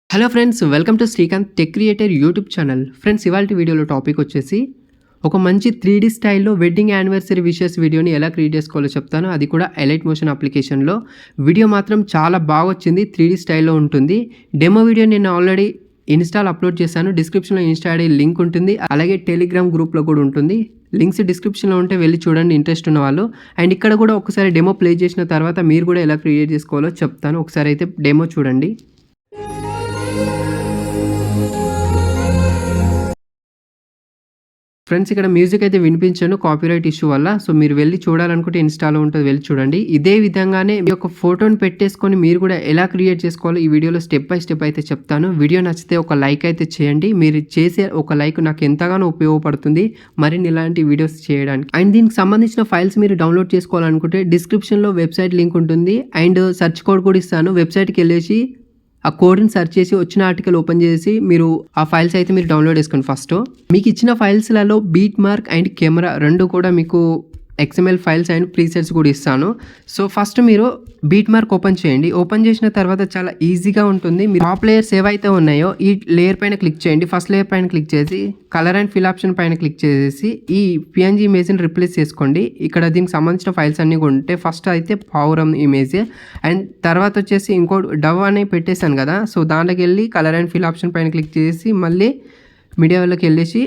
Hello friends, welcome to Srikanth tech creator YouTube channel. Friends, ఇవాల్టి వీడియోలో topic వచ్చేసి ఒక మంచి 3D స్టైల్లో వెడ్డింగ్ యానివర్సరీ విషెస్ వీడియోని ఎలా క్రియేట్ చేసుకోవాలో చెప్తాను. అది కూడా ఎలైట్ మోషన్ అప్లికేషన్లో. వీడియో మాత్రం చాలా బాగా వచ్చింది, 3D స్టైల్లో ఉంటుంది. డెమో వీడియో నేను ఆల్రెడీ ఇన్స్టాల్ అప్లోడ్ చేశాను. డిస్క్రిప్షన్లో ఇన్స్టా ఐడి లింక్ ఉంటుంది, అలాగే టెలిగ్రామ్ గ్రూప్లో కూడా ఉంటుంది. లింక్స్ డిస్క్రిప్షన్లో ఉంటే వెళ్ళి చూడండి ఇంట్రెస్ట్ ఉన్న వాళ్ళు. అండ్ ఇక్కడ కూడా ఒకసారి డెమో ప్లే చేసిన తర్వాత మీరు కూడా ఎలా క్రియేట్ చేసుకోవాలో చెప్తాను. ఒకసారి అయితే డెమో చూడండి. ఫ్రెండ్స్, ఇక్కడ మ్యూజిక్ అయితే వినిపించాను కాపీరైట్ ఇష్యూ వల్ల. సో మీరు వెళ్ళి చూడాలనుకుంటే ఇన్స్టాలో ఉంటుంది, వెళ్ళి చూడండి. ఇదే విధంగానే మీ యొక్క ఫోటోని పెట్టేసుకొని మీరు కూడా ఎలా క్రియేట్ చేసుకోవాలో ఈ వీడియోలో స్టెప్ బై స్టెప్ అయితే చెప్తాను. వీడియో నచ్చితే ఒక లైక్ అయితే చేయండి. మీరు చేసే ఒక లైక్ నాకు ఎంతగానో ఉపయోగపడుతుంది మరిన్ని ఇలాంటి వీడియోస్ చేయడానికి. అండ్ దీనికి సంబంధించిన ఫైల్స్ మీరు డౌన్లోడ్ చేసుకోవాలనుకుంటే డిస్క్రిప్షన్లో వెబ్సైట్ లింక్ ఉంటుంది, అండ్ సెర్చ్ కోడ్ కూడా ఇస్తాను. వెబ్సైట్కి వెళ్ళేసి ఆ కోడ్ని సెర్చ్ చేసి వచ్చిన ఆర్టికల్ ఓపెన్ చేసి మీరు ఆ ఫైల్స్ అయితే మీరు డౌన్లోడ్ చేసుకోండి. ఫస్ట్ మీకు ఇచ్చిన ఫైల్స్లలో బీట్ మార్క్ అండ్ కెమెరా రెండు కూడా మీకు XML ఫైల్స్ అండ్ ప్రీసెట్స్ కూడా ఇస్తాను. సో ఫస్ట్ మీరు బీట్ మార్క్ ఓపెన్ చేయండి. ఓపెన్ చేసిన తర్వాత చాలా ఈజీగా ఉంటుంది. మీరు టాప్ లేయర్స్ ఏవైతే ఉన్నాయో ఈ లేయర్ పైన క్లిక్ చేయండి. ఫస్ట్ లేయర్ పైన క్లిక్ చేసి కలర్ అండ్ ఫిల్ ఆప్షన్ పైన క్లిక్ చేసి ఈ PNG ఇమేజ్ని రిప్లేస్ చేసుకోండి. ఇక్కడ దీనికి సంబంధించిన ఫైల్స్ అన్నీ కూడా ఉంటాయి. ఫస్ట్ అయితే పావురం ఇమేజ్, అండ్ తర్వాత వచ్చేసి ఇంకో డవ్ అని పెట్టేశాను కదా, సో దాంట్లోకి వెళ్ళి కలర్ అండ్ ఫిల్ ఆప్షన్ పైన క్లిక్ చేసి మళ్ళీ మీడియా వాళ్ళకి వెళ్ళేసి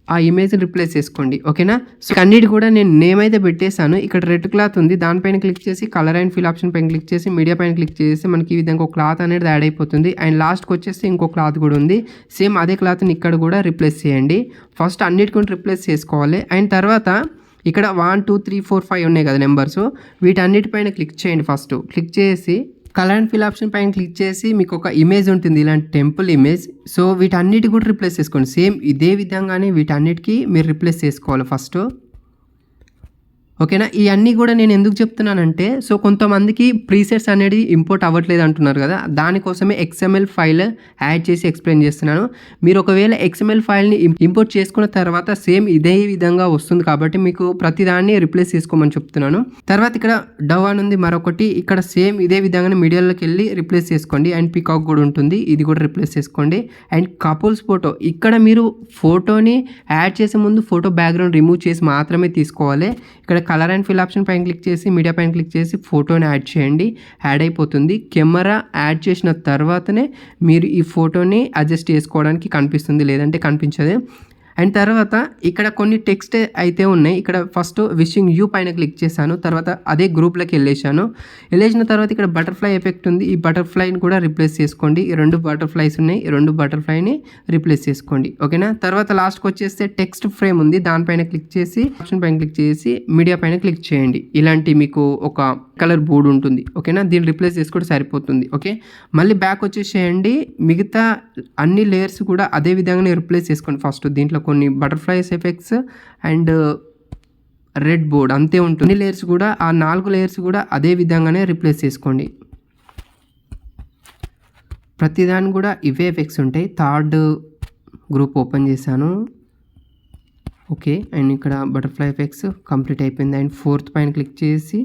ఆ ఇమేజ్ని రిప్లేస్ చేసుకోండి. ఓకేనా? సో అన్నిటి కూడా నేను నేమ్ అయితే పెట్టేశాను. ఇక్కడ రెడ్ క్లాత్ ఉంది, దానిపైన క్లిక్ చేసి కలర్ అండ్ ఫిల్ ఆప్షన్ పైన క్లిక్ చేసి మీడియా పైన క్లిక్ చేసి మనకి ఈ విధంగా ఒక క్లాత్ అనేది యాడ్ అయిపోతుంది. అండ్ లాస్ట్కి వచ్చేసి ఇంకో క్లాత్ కూడా ఉంది, సేమ్ అదే క్లాత్ని ఇక్కడ కూడా రిప్లేస్ చేయండి. ఫస్ట్ అన్నిటి కూడా రిప్లేస్ చేసుకోవాలి. అండ్ తర్వాత ఇక్కడ 1 2 3 4 5 ఉన్నాయి కదా నెంబర్స్, వీటన్నిటిపైన క్లిక్ చేయండి. ఫస్ట్ క్లిక్ చేసి కలర్ అండ్ ఫిల్ ఆప్షన్ పైన క్లిక్ చేసి మీకు ఒక ఇమేజ్ ఉంటుంది, ఇలాంటి టెంపుల్ ఇమేజ్. సో వీటన్నిటి కూడా రిప్లేస్ చేసుకోండి. సేమ్ ఇదే విధంగానే వీటన్నిటికీ మీరు రిప్లేస్ చేసుకోవాలి ఫస్ట్. ఓకేనా? ఇవన్నీ కూడా నేను ఎందుకు చెప్తున్నానంటే, సో కొంతమందికి ప్రీసెట్స్ అనేది ఇంపోర్ట్ అవ్వట్లేదు అంటున్నారు కదా, దానికోసమే XML ఫైల్ యాడ్ చేసి ఎక్స్ప్లెయిన్ చేస్తున్నాను. మీరు ఒకవేళ XML ఫైల్ని ఇంపోర్ట్ చేసుకున్న తర్వాత సేమ్ ఇదే విధంగా వస్తుంది, కాబట్టి మీకు ప్రతిదాన్ని రిప్లేస్ చేసుకోమని చెప్తున్నాను. తర్వాత ఇక్కడ డవ్ అని ఉంది మరొకటి, ఇక్కడ సేమ్ ఇదే విధంగానే మీడియాలోకి వెళ్ళి రిప్లేస్ చేసుకోండి. అండ్ పికాక్ కూడా ఉంటుంది, ఇది కూడా రిప్లేస్ చేసుకోండి. అండ్ కపుల్స్ ఫోటో, ఇక్కడ మీరు ఫోటోని యాడ్ చేసే ముందు ఫోటో బ్యాక్గ్రౌండ్ రిమూవ్ చేసి మాత్రమే తీసుకోవాలి. ఇక్కడ కలర్ అండ్ ఫిల్ ఆప్షన్ పైన క్లిక్ చేసి మీడియా పైన క్లిక్ చేసి ఫోటోని యాడ్ చేయండి, యాడ్ అయిపోతుంది. కెమెరా యాడ్ చేసిన తర్వాతనే మీరు ఈ ఫోటోని అడ్జస్ట్ చేసుకోవడానికి కనిపిస్తుంది, లేదంటే కనిపించదు. అండ్ తర్వాత ఇక్కడ కొన్ని టెక్స్ట్ అయితే ఉన్నాయి. ఇక్కడ ఫస్ట్ విషింగ్ యూ పైన క్లిక్ చేశాను, తర్వాత అదే గ్రూప్లోకి వెళ్ళేసిన తర్వాత ఇక్కడ బటర్ఫ్లై ఎఫెక్ట్ ఉంది, ఈ బటర్ఫ్లైని కూడా రిప్లేస్ చేసుకోండి. ఈ రెండు బటర్ఫ్లైస్ ఉన్నాయి, ఈ రెండు బటర్ఫ్లైని రిప్లేస్ చేసుకోండి. ఓకేనా? తర్వాత లాస్ట్కి వచ్చేస్తే టెక్స్ట్ ఫ్రేమ్ ఉంది, దానిపైన క్లిక్ చేసి ఆప్షన్ పైన క్లిక్ చేసి మీడియా పైన క్లిక్ చేయండి. ఇలాంటి మీకు ఒక కలర్ బోర్డు ఉంటుంది. ఓకేనా? దీన్ని రిప్లేస్ చేసుకుంటే సరిపోతుంది. ఓకే, మళ్ళీ బ్యాక్ వచ్చేసేయండి. మిగతా అన్ని లేయర్స్ కూడా అదే విధంగానే రిప్లేస్ చేసుకోండి. ఫస్ట్ దీంట్లో కొన్ని butterflies effects and red board అంతే ఉంటుంది. లేయర్స్ కూడా ఆ 4 లేయర్స్ కూడా అదే విధంగానే రిప్లేస్ చేసుకోండి. ప్రతిదాని కూడా ఇవే ఎఫెక్ట్స్ ఉంటాయి. థర్డ్ గ్రూప్ ఓపెన్ చేశాను. ఓకే, అండ్ ఇక్కడ బటర్ఫ్లై ఎఫెక్ట్స్ కంప్లీట్ అయిపోయింది. అండ్ ఫోర్త్ పైన క్లిక్ చేసి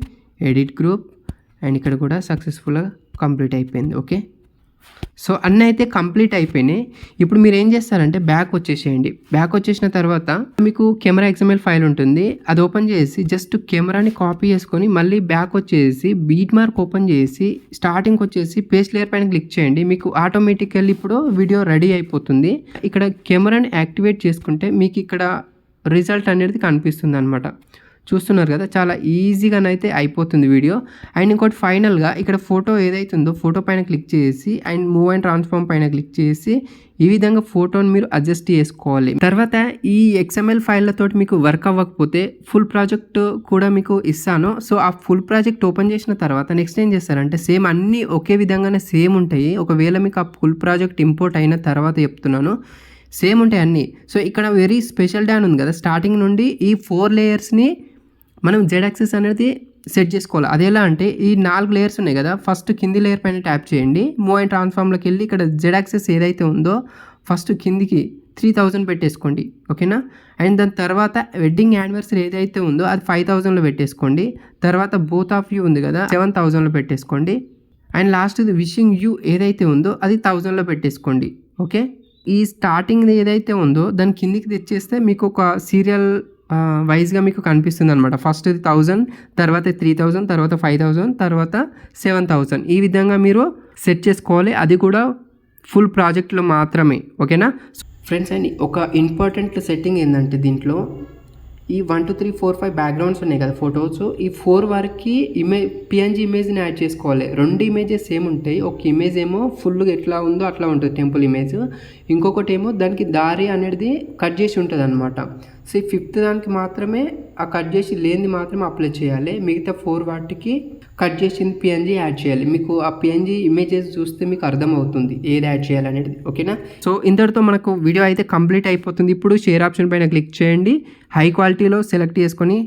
ఎడిట్ గ్రూప్, అండ్ ఇక్కడ కూడా సక్సెస్ఫుల్గా కంప్లీట్ అయిపోయింది. ఓకే, సో అన్నీ అయితే కంప్లీట్ అయిపోయినాయి. ఇప్పుడు మీరు ఏం చేస్తారంటే బ్యాక్ వచ్చేసేయండి. బ్యాక్ వచ్చేసిన తర్వాత మీకు కెమెరా XML ఫైల్ ఉంటుంది, అది ఓపెన్ చేసి జస్ట్ కెమెరాని కాపీ చేసుకొని మళ్ళీ బ్యాక్ వచ్చేసి బీట్ మార్క్ ఓపెన్ చేసి స్టార్టింగ్కి వచ్చేసి పేస్ట్ లేయర్ పైన క్లిక్ చేయండి. మీకు ఆటోమేటికల్లీ ఇప్పుడు వీడియో రెడీ అయిపోతుంది. ఇక్కడ కెమెరాని యాక్టివేట్ చేసుకుంటే మీకు ఇక్కడ రిజల్ట్ అనేది కనిపిస్తుంది అనమాట. చూస్తున్నారు కదా, చాలా ఈజీగానైతే అయిపోతుంది వీడియో. అండ్ ఇంకోటి ఫైనల్గా ఇక్కడ ఫోటో ఏదైతే ఉందో ఫోటో పైన క్లిక్ చేసి అండ్ మూవ్ అండ్ ట్రాన్స్ఫార్మ్ పైన క్లిక్ చేసి ఈ విధంగా ఫోటోని మీరు అడ్జస్ట్ చేసుకోవాలి. తర్వాత ఈ XML ఫైళ్ళతోటి మీకు వర్క్ అవ్వకపోతే ఫుల్ ప్రాజెక్ట్ కూడా మీకు ఇస్తాను. సో ఆ ఫుల్ ప్రాజెక్ట్ ఓపెన్ చేసిన తర్వాత నెక్స్ట్ ఏం చేస్తారంటే సేమ్ అన్నీ ఒకే విధంగానే సేమ్ ఉంటాయి. ఒకవేళ మీకు ఆ ఫుల్ ప్రాజెక్ట్ ఇంపోర్ట్ అయిన తర్వాత చెప్తున్నాను, సేమ్ ఉంటాయి అన్నీ. సో ఇక్కడ వెరీ స్పెషల్ డాన్ ఉంది కదా, స్టార్టింగ్ నుండి ఈ 4 లేయర్స్ని మనం Z యాక్సిస్ అనేది సెట్ చేసుకోవాలి. అది ఎలా అంటే ఈ 4 లేయర్స్ ఉన్నాయి కదా, ఫస్ట్ కింది లేయర్ పైన ట్యాప్ చేయండి. మూవ్ అండ్ ట్రాన్స్ఫార్మ్లోకి వెళ్ళి ఇక్కడ Z యాక్సిస్ ఏదైతే ఉందో ఫస్ట్ కిందికి 3000 పెట్టేసుకోండి. ఓకేనా? అండ్ దాని తర్వాత వెడ్డింగ్ యానివర్సరీ ఏదైతే ఉందో అది 5000లో పెట్టేసుకోండి. తర్వాత బోత్ ఆఫ్ యూ ఉంది కదా 7000లో పెట్టేసుకోండి. అండ్ లాస్ట్ది విషింగ్ యూ ఏదైతే ఉందో అది 1000లో పెట్టేసుకోండి. ఓకే, ఈ స్టార్టింగ్ది ఏదైతే ఉందో దాని కిందికి తెచ్చేస్తే మీకు ఒక సీరియల్ వైజ్గా మీకు కనిపిస్తుంది అనమాట. ఫస్ట్ 1000, తర్వాత 3000, తర్వాత 5000, తర్వాత 7000. ఈ విధంగా మీరు సెట్ చేసుకోవాలి. అది కూడా ఫుల్ ప్రాజెక్ట్లో మాత్రమే. ఓకేనా ఫ్రెండ్స్? అండ్ ఒక ఇంపార్టెంట్ సెట్టింగ్ ఏంటంటే దీంట్లో ఈ 1 2 3 4 5 బ్యాక్గ్రౌండ్స్ ఉన్నాయి కదా ఫొటోస్, ఈ 4 వరకు పిఎన్జీ ఇమేజ్ని యాడ్ చేసుకోవాలి. 2 ఇమేజెస్ ఏముంటాయి, ఒక ఇమేజ్ ఏమో ఫుల్గా ఎట్లా ఉందో అట్లా ఉంటుంది టెంపుల్ ఇమేజ్, ఇంకొకటి ఏమో దానికి దారి అనేది కట్ చేసి ఉంటుంది అనమాట. సో ఈ 5th దానికి మాత్రమే ఆ కట్ చేసి లేనిది మాత్రమే అప్లై చేయాలి. మిగతా 4 వాటికి కట్ చేసిన పిఎన్జీ యాడ్ చేయాలి. మీకు ఆ పిఎన్జీ ఇమేజెస్ చూస్తే మీకు అర్థమవుతుంది ఏది యాడ్ చేయాలనేది. ఓకేనా? సో ఇంతటితో మనకు వీడియో అయితే కంప్లీట్ అయిపోతుంది. ఇప్పుడు షేర్ ఆప్షన్ పైన క్లిక్ చేయండి, హై క్వాలిటీలో సెలెక్ట్ చేసుకొని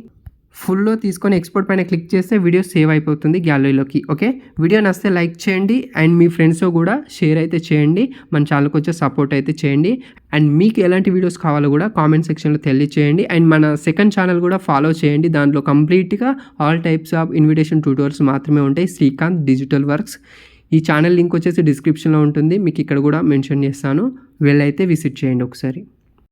ఫుల్లో తీసుకొని ఎక్స్పోర్ట్ పైన క్లిక్ చేస్తే వీడియో సేవ్ అయిపోతుంది గ్యాలరీలోకి. ఓకే, వీడియో నచ్చితే లైక్ చేయండి అండ్ మీ ఫ్రెండ్స్తో కూడా షేర్ అయితే చేయండి. మన ఛానల్కి వచ్చే సపోర్ట్ అయితే చేయండి. అండ్ మీకు ఎలాంటి వీడియోస్ కావాలో కూడా కామెంట్ సెక్షన్లో తెలియచేయండి. అండ్ మన సెకండ్ ఛానల్ కూడా ఫాలో చేయండి. దాంట్లో కంప్లీట్గా all types of invitation tutorials మాత్రమే ఉంటాయి. Srikanth digital works. ఈ ఛానల్ లింక్ వచ్చేసి డిస్క్రిప్షన్లో ఉంటుంది, మీకు ఇక్కడ కూడా మెన్షన్ చేస్తాను. వెళ్ళైతే విజిట్ చేయండి ఒకసారి.